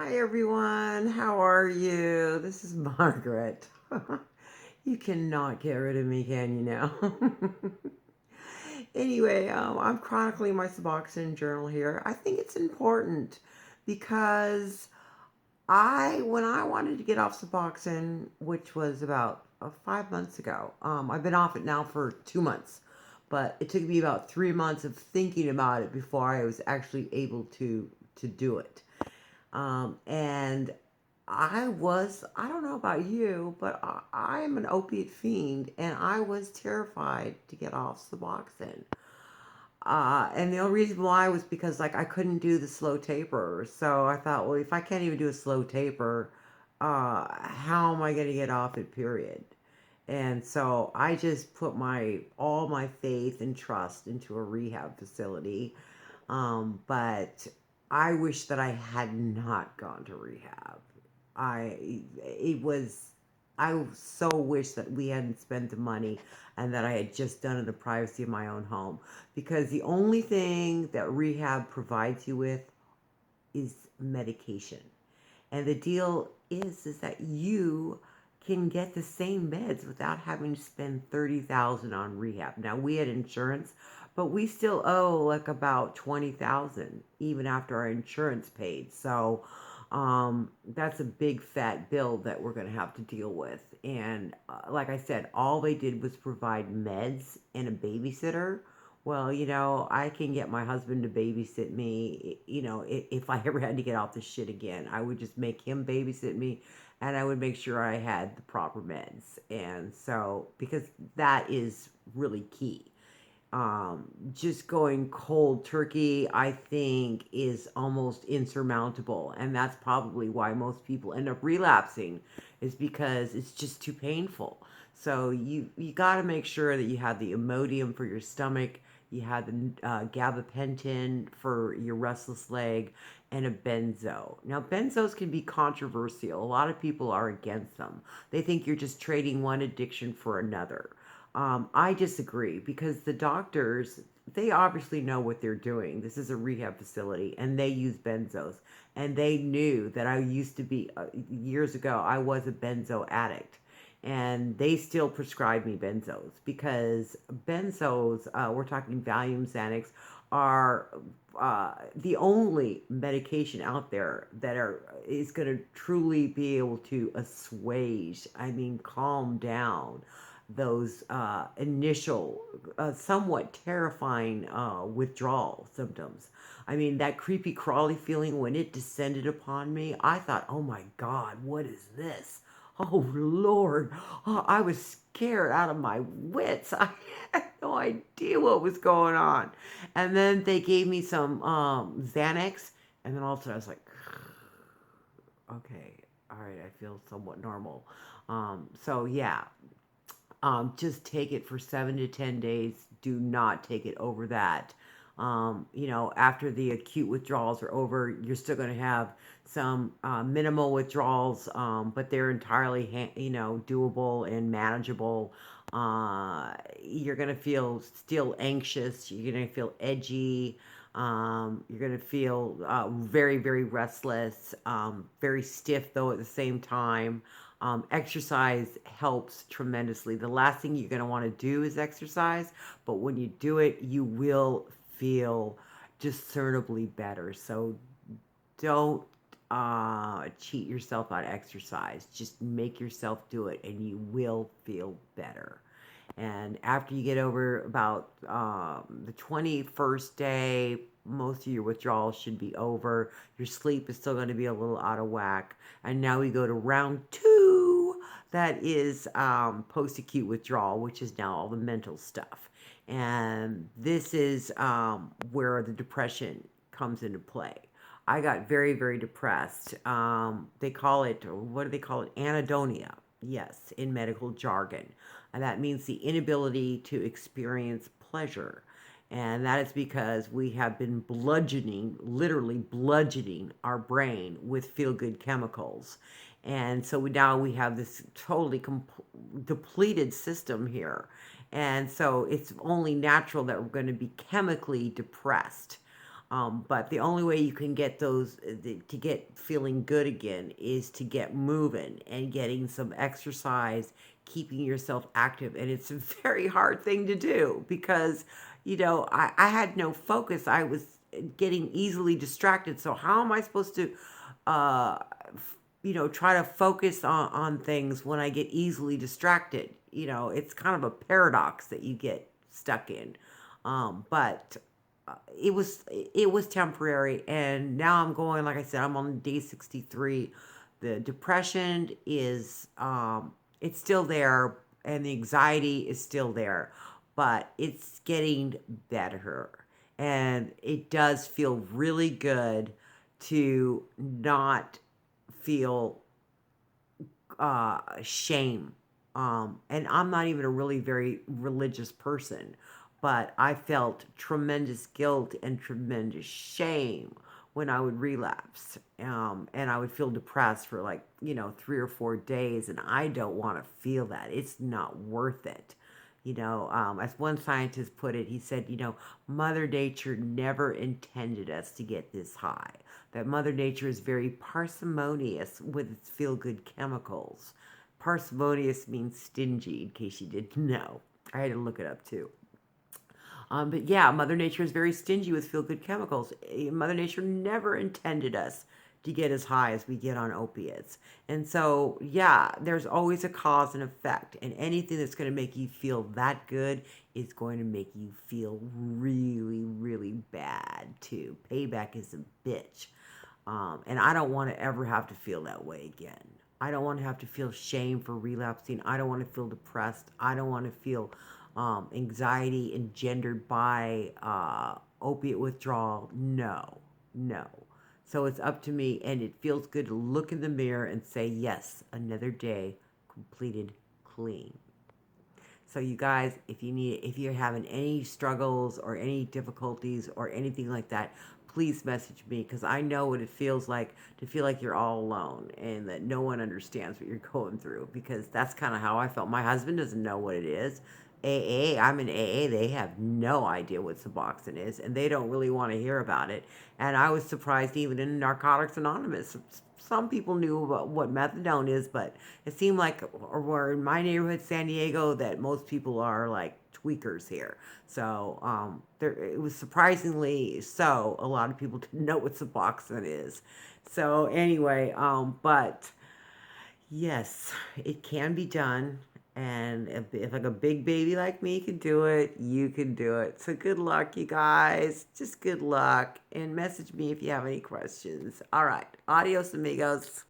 Hi everyone, how are you? This is Margaret. You cannot get rid of me, can you now? Anyway, I'm chronicling my suboxone journal here. I think it's important because when I wanted to get off suboxone, which was about 5 months ago, I've been off it now for 2 months, but it took me about 3 months of thinking about it before I was actually able to do it. And I don't know about you, but I am an opiate fiend, and I was terrified to get off Suboxone. And the only reason why was because, like, I couldn't do the slow taper. So I thought, well, if I can't even do a slow taper, how am I going to get off it, period? And so I just put all my faith and trust into a rehab facility. But I wish that I had not gone to rehab. It was, I so wish that we hadn't spent the money and that I had just done it in the privacy of my own home. Because the only thing that rehab provides you with is medication. And the deal is that you can get the same meds without having to spend 30,000 on rehab. Now we had insurance, but we still owe like about 20,000 even after our insurance paid. So that's a big fat bill that we're going to have to deal with. And like I said, all they did was provide meds and a babysitter. Well, I can get my husband to babysit me. If I ever had to get off the shit again, I would just make him babysit me, and I would make sure I had the proper meds. And so, because that is really key. Just going cold turkey, I think, is almost insurmountable. And that's probably why most people end up relapsing, is because it's just too painful. So you got to make sure that you have the Imodium for your stomach, you have the gabapentin for your restless leg, and a benzo. Now, benzos can be controversial. A lot of people are against them. They think you're just trading one addiction for another. I disagree because the doctors, they obviously know what they're doing. This is a rehab facility and they use benzos. And they knew that I used to be, years ago, I was a benzo addict. And they still prescribe me benzos because benzos, we're talking Valium, Xanax, are the only medication out there that is going to truly be able to assuage, I mean, calm down those initial, somewhat terrifying withdrawal symptoms. I mean, that creepy crawly feeling when it descended upon me, I thought, oh my God, what is this? Oh Lord, oh, I was scared out of my wits. I had no idea what was going on. And then they gave me some Xanax, and then all of a sudden I was like, okay, all right, I feel somewhat normal. So yeah, just take it for 7 to 10 days. Do not take it over that. After the acute withdrawals are over, you're still going to have some minimal withdrawals, but they're entirely, doable and manageable. You're going to feel still anxious. You're going to feel edgy. You're going to feel very, very restless, very stiff, though, at the same time. Exercise helps tremendously. The last thing you're going to want to do is exercise, but when you do it, you will feel discernibly better. So don't cheat yourself on exercise. Just make yourself do it, and you will feel better. And after you get over about the 21st day, most of your withdrawals should be over. Your sleep is still going to be a little out of whack. And now we go to round two. That is post acute withdrawal, which is now all the mental stuff. And this is where the depression comes into play. I got very, very depressed. They call it, what do they call it? Anhedonia. Yes, in medical jargon. And that means the inability to experience pleasure. And that is because we have been bludgeoning, literally bludgeoning our brain with feel good chemicals. And so now we have this totally depleted system here. And so it's only natural that we're going to be chemically depressed. But the only way you can get those to get feeling good again is to get moving and getting some exercise, keeping yourself active. And it's a very hard thing to do because, I had no focus. I was getting easily distracted. So how am I supposed to, try to focus on things when I get easily distracted? It's kind of a paradox that you get stuck in. But it was temporary, and now I'm going. Like I said, I'm on day 63. The depression is it's still there, and the anxiety is still there, but it's getting better, and it does feel really good to not feel shame. And I'm not even a really very religious person, but I felt tremendous guilt and tremendous shame when I would relapse. And I would feel depressed for like, 3 or 4 days. And I don't want to feel that. It's not worth it. As one scientist put it, he said, Mother Nature never intended us to get this high. That Mother Nature is very parsimonious with its feel good chemicals. Parsimonious means stingy, in case you didn't know. I had to look it up too. But yeah, Mother Nature is very stingy with feel good chemicals. Mother Nature never intended us to get as high as we get on opiates. And so, yeah, there's always a cause and effect. And anything that's going to make you feel that good is going to make you feel really, really bad too. Payback is a bitch. And I don't want to ever have to feel that way again. I don't want to have to feel shame for relapsing. I don't want to feel depressed. I don't want to feel anxiety engendered by opiate withdrawal. No, no. So it's up to me, and it feels good to look in the mirror and say, yes, another day completed clean. So you guys, if you're having any struggles or any difficulties or anything like that, please message me because I know what it feels like to feel like you're all alone and that no one understands what you're going through because that's kind of how I felt. My husband doesn't know what it is. I'm in AA. They have no idea what Suboxone is, and they don't really want to hear about it. And I was surprised even in Narcotics Anonymous. Some people knew about what methadone is, but it seemed like, or in my neighborhood, San Diego, that most people are like tweakers here. So it was surprisingly so. A lot of people didn't know what Suboxone is. So anyway, but yes, it can be done. And if like a big baby like me can do it, you can do it. So good luck, you guys. Just good luck. And message me if you have any questions. All right. Adios, amigos.